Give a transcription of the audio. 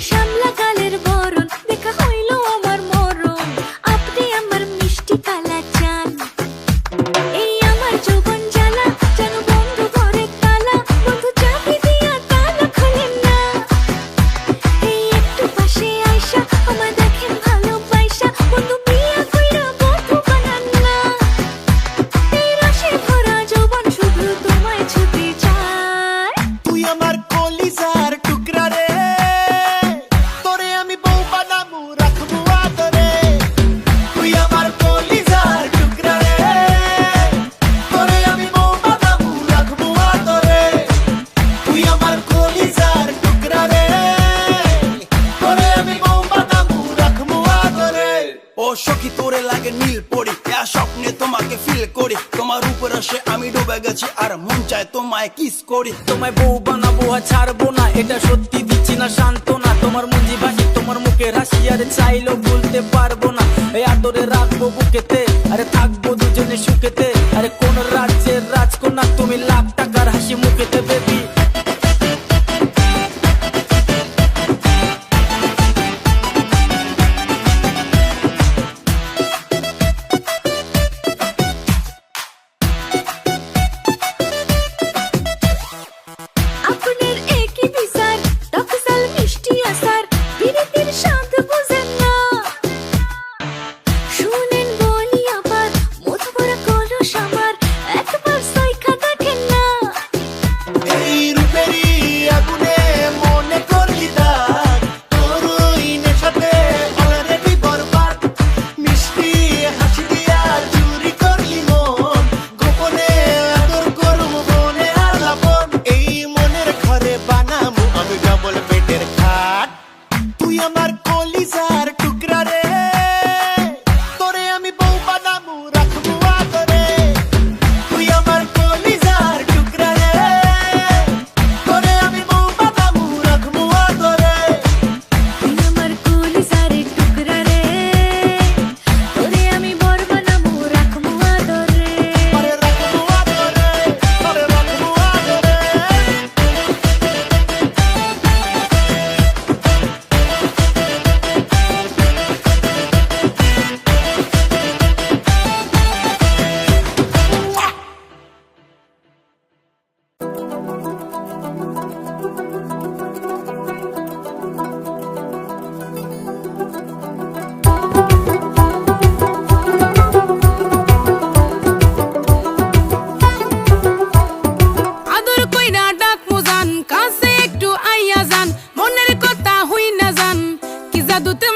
শ্যামলা কালের বরণ দেখা হইল আমার মরণ। আপনি আমার মিষ্টি কালা চান, এই আমার যৌবন জ্বালা যেন বন্ধু ঘরে তালা। বন্ধু চাবি দিয়া তালা খোলেন না, এই একটু পাশে আইসা আমায় দেখেন ভালোবাসা। বন্ধু বিয়া কইরা বন্ধু বানান না, এই রসে ভরা যৌবন শুধু তোমায় ছুতে চায়। তুই আমার কলিজার টুকরা রে, তোরে আমি বউ বানামু রাখবো আদরে। তুই আমার কলিজার টুকরা রে, তোরে আমি বউ বানামু রাখবো আদরে। তুই আমার কলিজার টুকরা রে, তোরে আমি বউ বানামু রাখবো আদরে। ও সখী তোরে লাগে নীল পড়ি, স্বপ্নে তোমাকে ফিল করি। তোমার উপর আসে আমি ডুবে গেছি আর মন চায় তোমায় কিস করি। তোমায় বউ বানাবো আর ছাড়বো না, এটা সত্যি দিচ্ছি না সান্ত্বনা। তোমার মুঞ্জি ভাসি তোমার মুখের হাসি, আর চাইলেও ভুলতে পারবো না। এই আদরে রাখবো বুকেতে, আরে থাকবো দুজনে সুখেতে। আরে কোন রাজ্যের রাজকন্যা তুমি, লাখ টাকার হাসি মুখেতে বেবি। আপনার একই বিচার টকসাল মিষ্টি আসার, বিরতির স্বাদ বুঝেন না। শুনেন বলি আবার মধু ভরা কলস আমার, একবার সইখা দেখেন না। এই রূপেরই আগুনে মনে করলি দাগ, তোর ওই নেশাতে অলরেডি বরবাদ। মিষ্টি হাসি দিয়া চুরি করলি মন, গোপনে আদর করব বনে আলাপন। এই মনের ঘরে বানামু আমি ডবল বেডের খাট। তুই আমার কলিজার টুকরা রে, তোরে আমি বউ বানামু রাখবো আদরে। তুই আমার কলিজার টুকরা রে, তোরে আমি বউ বানামু রাখবো আদরে। তুই আমার কলিজারে টুকরা রে, তোরে আমি বর বানাবো রাখবো আদরে। তোরে রাখবো আদরে, তোরে রাখবো আদরে। আদর কইরা ডাক মোজান, কাছে একটু আইয়া যান, মনের কথা হই না যান, কি জাদুতে